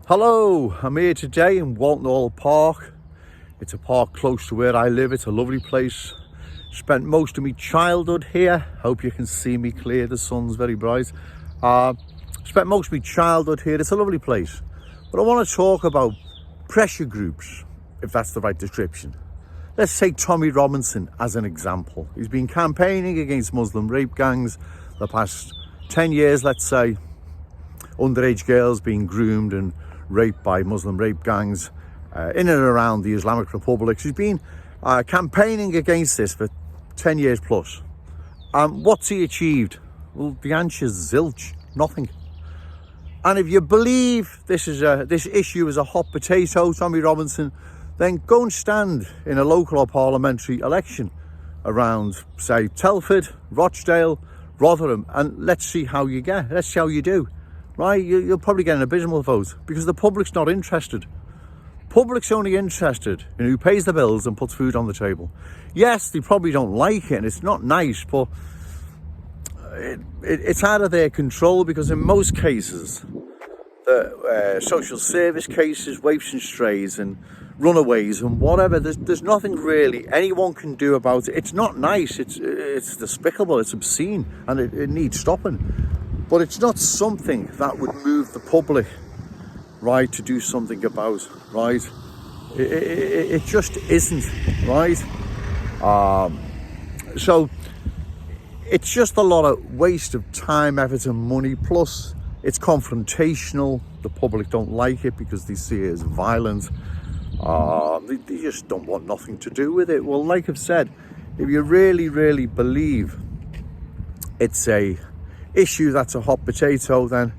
Hello, I'm here today in Walton Hall Park. It's a park close to where I live. It's a lovely place. Spent most of my childhood here. Hope you can see me clear, the sun's very bright. Spent most of my childhood here. It's a lovely place. But I want to talk about pressure groups, if that's the right description. Let's take Tommy Robinson as an example. He's been campaigning against Muslim rape gangs the past 10 years, let's say. Underage girls being groomed and raped by Muslim rape gangs in and around the Islamic Republic. She's been campaigning against this for 10 years plus. What's he achieved? Well, the answer's zilch, nothing. And if you believe this issue is a hot potato, Tommy Robinson, then go and stand in a local or parliamentary election around, say, Telford, Rochdale, Rotherham, and let's see how you get. Let's see how you do. Right, you'll probably get an abysmal vote because the public's not interested. Public's only interested in who pays the bills and puts food on the table. Yes, they probably don't like it and it's not nice, but it's out of their control because in most cases, the social service cases, waifs and strays and runaways and whatever, there's nothing really anyone can do about it. It's not nice, it's despicable, it's obscene, and it needs stopping. But it's not something that would move the public, right, to do something about, right? It just isn't, right? So it's just a lot of waste of time, effort and money. Plus, it's confrontational. The public don't like it because they see it as violent. They just don't want nothing to do with it. Well, like I've said, if you really, really believe it's a issue that's a hot potato, then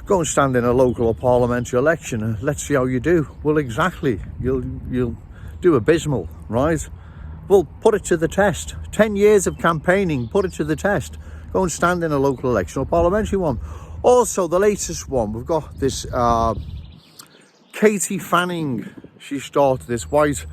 go and stand in a local or parliamentary election and let's see how you do. Well, exactly, you'll do abysmal, right? Well, put it to the test. 10 years of campaigning, put it to the test. Go and stand in a local election or parliamentary one. Also, the latest one, we've got this Katie Fanning. She started this White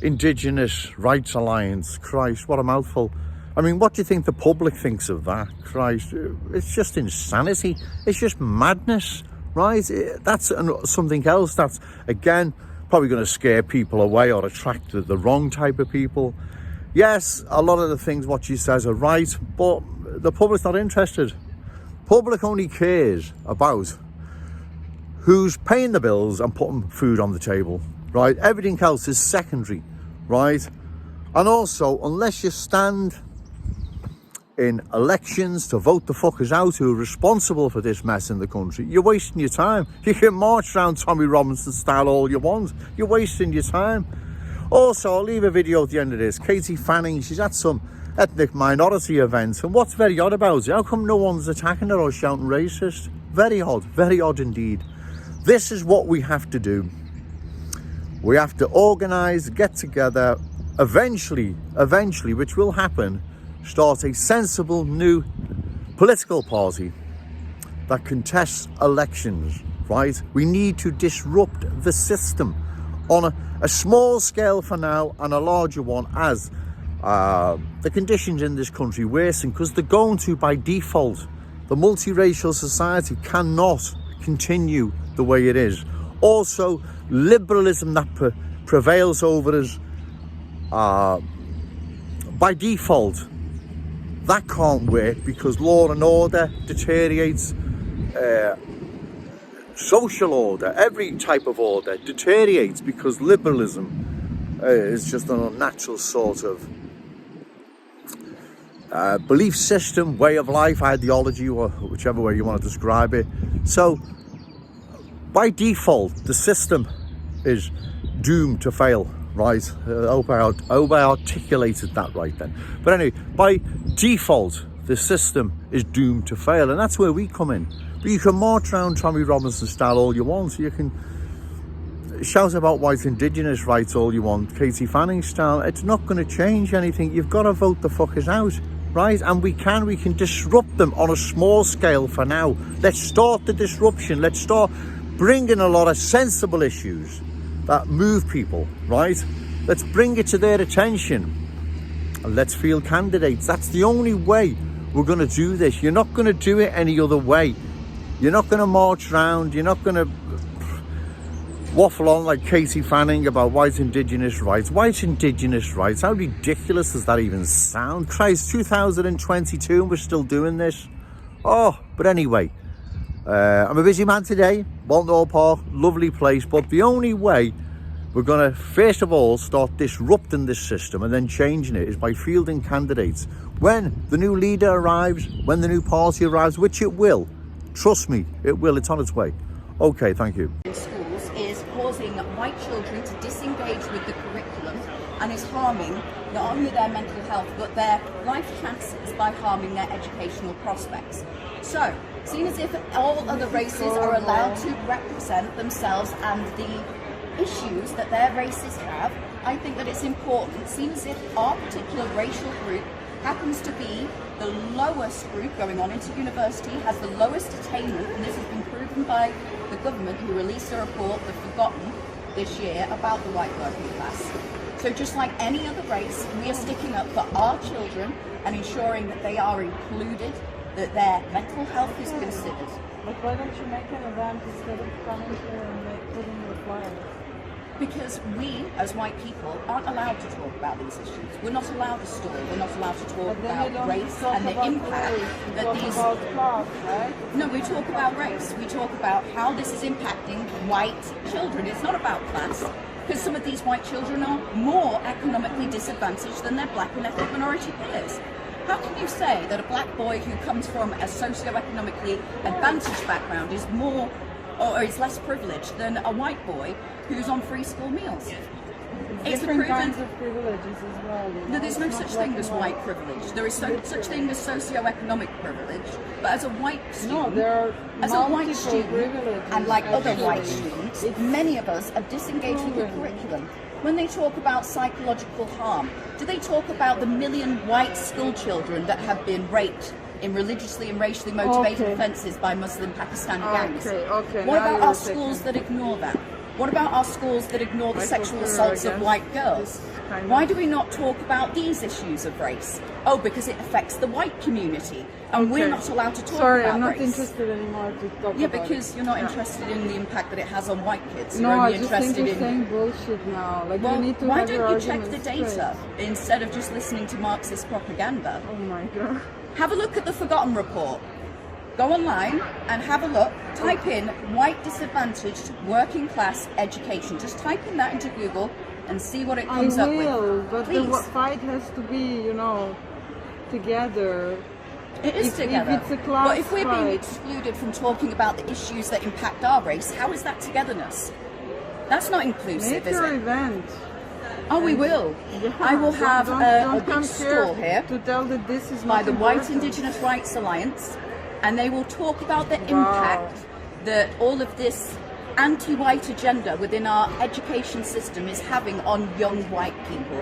Indigenous Rights Alliance. Christ, what a mouthful. I mean, what do you think the public thinks of that? Christ, it's just insanity. It's just madness, right? That's something else that's, again, probably going to scare people away or attract the wrong type of people. Yes, a lot of the things what she says are right, but the public's not interested. Public only cares about who's paying the bills and putting food on the table, right? Everything else is secondary, right? And also, unless you stand in elections to vote the fuckers out who are responsible for this mess in the country, you're wasting your time. You can march around Tommy Robinson style all you want. You're wasting your time. Also, I'll leave a video at the end of this. Katie Fanning, she's at some ethnic minority event, and what's very odd about it, how come no one's attacking her or shouting racist? Very odd indeed. This is what we have to do. We have to organise, get together, eventually, which will happen, start a sensible new political party that contests elections, right? We need to disrupt the system on a small scale for now and a larger one as the conditions in this country worsen, because they're going to by default. The multiracial society cannot continue the way it is. Also, liberalism that prevails over us by default, that can't work because law and order deteriorates. Social order, every type of order deteriorates because liberalism is just an unnatural sort of belief system, way of life, ideology, or whichever way you want to describe it. So by default, the system is doomed to fail. Right, I hope I articulated that right then. But anyway, by default, the system is doomed to fail, and that's where we come in. But you can march around Tommy Robinson style all you want. You can shout about white indigenous rights all you want, Katie Fanning style. It's not going to change anything. You've got to vote the fuckers out, right? And we can disrupt them on a small scale for now. Let's start the disruption. Let's start bringing a lot of sensible issues that move people, right? Let's bring it to their attention and let's field candidates. That's the only way we're going to do this. You're not going to do it any other way. You're not going to march around. You're not going to waffle on like Katie Fanning about white indigenous rights. White indigenous rights, how ridiculous does that even sound? Christ, 2022 and we're still doing this. Oh, but anyway, I'm a busy man today. Walton Park, lovely place, but the only way we're going to first of all start disrupting this system and then changing it is by fielding candidates. When the new leader arrives, when the new party arrives, which it will, trust me, it will, it's on its way. Okay, thank you. In schools is causing white children to disengage with the curriculum and is harming not only their mental health but their life chances by harming their educational prospects. So, seen as if all other races are allowed to represent themselves and the issues that their races have, I think that it's important, seen as if our particular racial group happens to be the lowest group going on into university, has the lowest attainment, and this has been proven by the government who released a report, The Forgotten, this year about the white working class. So just like any other race, we are sticking up for our children and ensuring that they are included, that their mental health is considered. But why don't you make an event instead of coming here and putting your flyers? Because we, as white people, aren't allowed to talk about these issues. We're not allowed to stall. We're not allowed to talk about race and the impact that these... About class, right? No, we talk about race. We talk about how this is impacting white children. It's not about class, because some of these white children are more economically disadvantaged than their black and ethnic minority peers. How can you say that a black boy who comes from a socio-economically advantaged background is more or is less privileged than a white boy who's on free school meals? It's different kinds of privileges as well. You know? No, there's no such thing as white privilege. There is such thing as socio-economic privilege. But as a white student, no, there are as a white student, privileges, and like actually. other white students, many of us are disengaged with the curriculum. When they talk about psychological harm, do they talk about the million white school children that have been raped in religiously and racially motivated offences by Muslim Pakistani gangs? What about our schools that ignore that? What about our schools that ignore the sexual assaults of white girls? Why do we not talk about these issues of race? Oh, because it affects the white community, and we're not allowed to talk about race. Sorry, I'm not interested anymore to talk about because you're not interested in the impact that it has on white kids. No, you're only I just interested think you're in saying bullshit now. Like, well, you need to why have your don't you check the arguments data straight. instead of just listening to Marxist propaganda? Oh my god. Have a look at the Forgotten report. Go online and have a look. Type in white disadvantaged working class education. Just type in that into Google and see what it comes up with. I will, but Please. the fight has to be, you know, together. It is together. If it's a class but if we're being fight. excluded from talking about the issues that impact our race, how is that togetherness? That's not inclusive, Make is your it? event. Oh, we will. Yeah, I will have a big come stall here to tell that this is by not the White important. Indigenous Rights Alliance, and they will talk about the impact that all of this anti-white agenda within our education system is having on young white people.